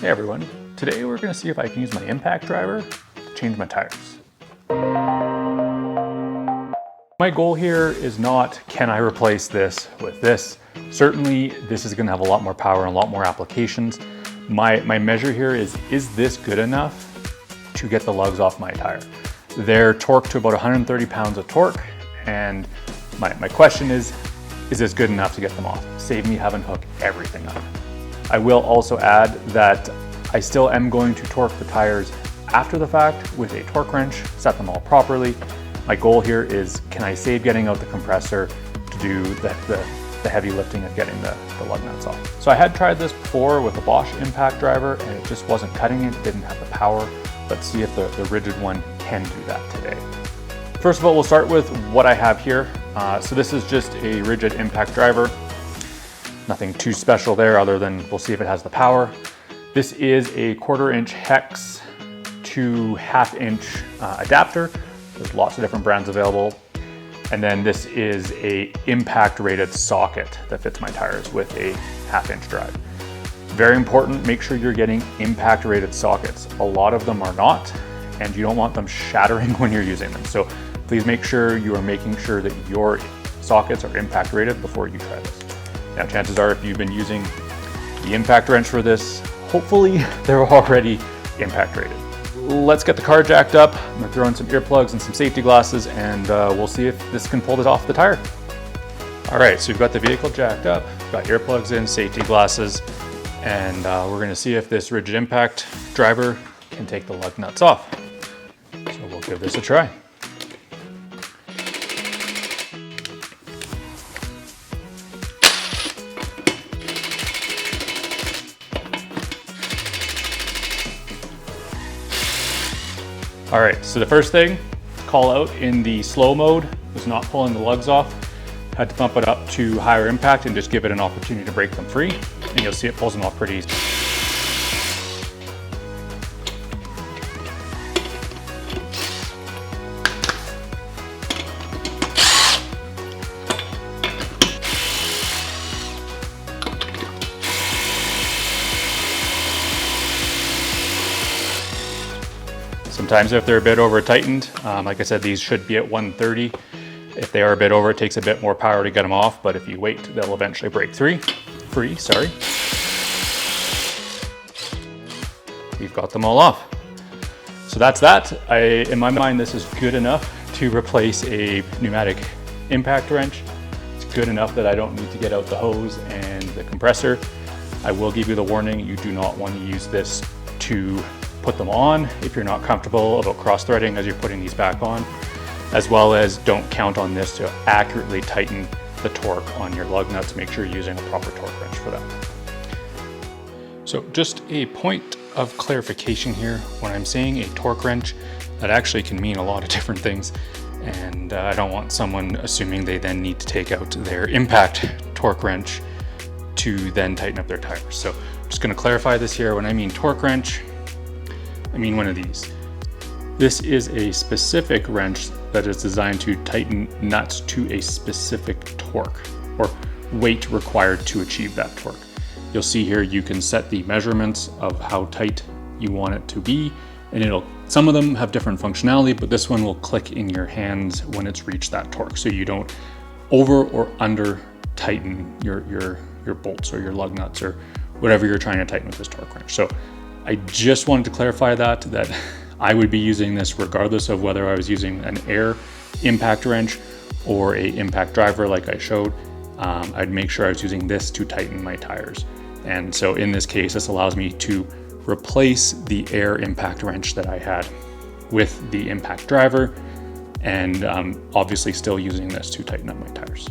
Hey everyone, today we're going to see if I can use my impact driver to change my tires. My goal here is not, can I replace this with this? Certainly this is going to have a lot more power and a lot more applications. My measure here is this good enough to get the lugs off my tire? They're torqued to about 130 pounds of torque, and my question is this good enough to get them off? Save me having to hook everything up. I will also add that I still am going to torque the tires after the fact with a torque wrench, set them all properly. My goal here is, can I save getting out the compressor to do the heavy lifting of getting the lug nuts off? So I had tried this before with a Bosch impact driver and it just wasn't cutting it, didn't have the power. Let's see if the Ridgid one can do that today. First of all, we'll start with what I have here. So this is just a Ridgid impact driver. Nothing too special there other than we'll see if it has the power. This is a 1/4 inch hex to 1/2 inch adapter. There's lots of different brands available. And then this is a impact rated socket that fits my tires with a 1/2 inch drive. Very important, make sure you're getting impact rated sockets. A lot of them are not, and you don't want them shattering when you're using them. So please make sure you are making sure that your sockets are impact rated before you try this. Now, chances are if you've been using the impact wrench for this, hopefully they're already impact rated. Let's get the car jacked up. I'm gonna throw in some earplugs and some safety glasses, and we'll see if this can pull it off the tire. All right, so we've got the vehicle jacked up, got earplugs in, safety glasses, and we're gonna see if this Ridgid impact driver can take the lug nuts off. So we'll give this a try. All right, so the first thing, call out in the slow mode, was not pulling the lugs off. Had to bump it up to higher impact and just give it an opportunity to break them free. And you'll see it pulls them off pretty easy. Sometimes if they're a bit over tightened, like I said, these should be at 130. If they are a bit over, it takes a bit more power to get them off, but if you wait, they'll eventually break free. We've got them all off. So that's that. In my mind, this is good enough to replace a pneumatic impact wrench. It's good enough that I don't need to get out the hose and the compressor. I will give you the warning, you do not want to use this to put them on if you're not comfortable about cross-threading as you're putting these back on, as well as don't count on this to accurately tighten the torque on your lug nuts. Make sure you're using a proper torque wrench for that. So just a point of clarification here, when I'm saying a torque wrench, that actually can mean a lot of different things, and I don't want someone assuming they then need to take out their impact torque wrench to then tighten up their tires. So I'm just going to clarify this here. When I mean torque wrench, I mean one of these. This is a specific wrench that is designed to tighten nuts to a specific torque or weight required to achieve that torque. You'll see here you can set the measurements of how tight you want it to be, and some of them have different functionality, but this one will click in your hands when it's reached that torque, so you don't over or under tighten your bolts or your lug nuts or whatever you're trying to tighten with this torque wrench. So I just wanted to clarify that I would be using this regardless of whether I was using an air impact wrench or a impact driver like I showed. I'd make sure I was using this to tighten my tires. And so in this case, this allows me to replace the air impact wrench that I had with the impact driver, and obviously still using this to tighten up my tires.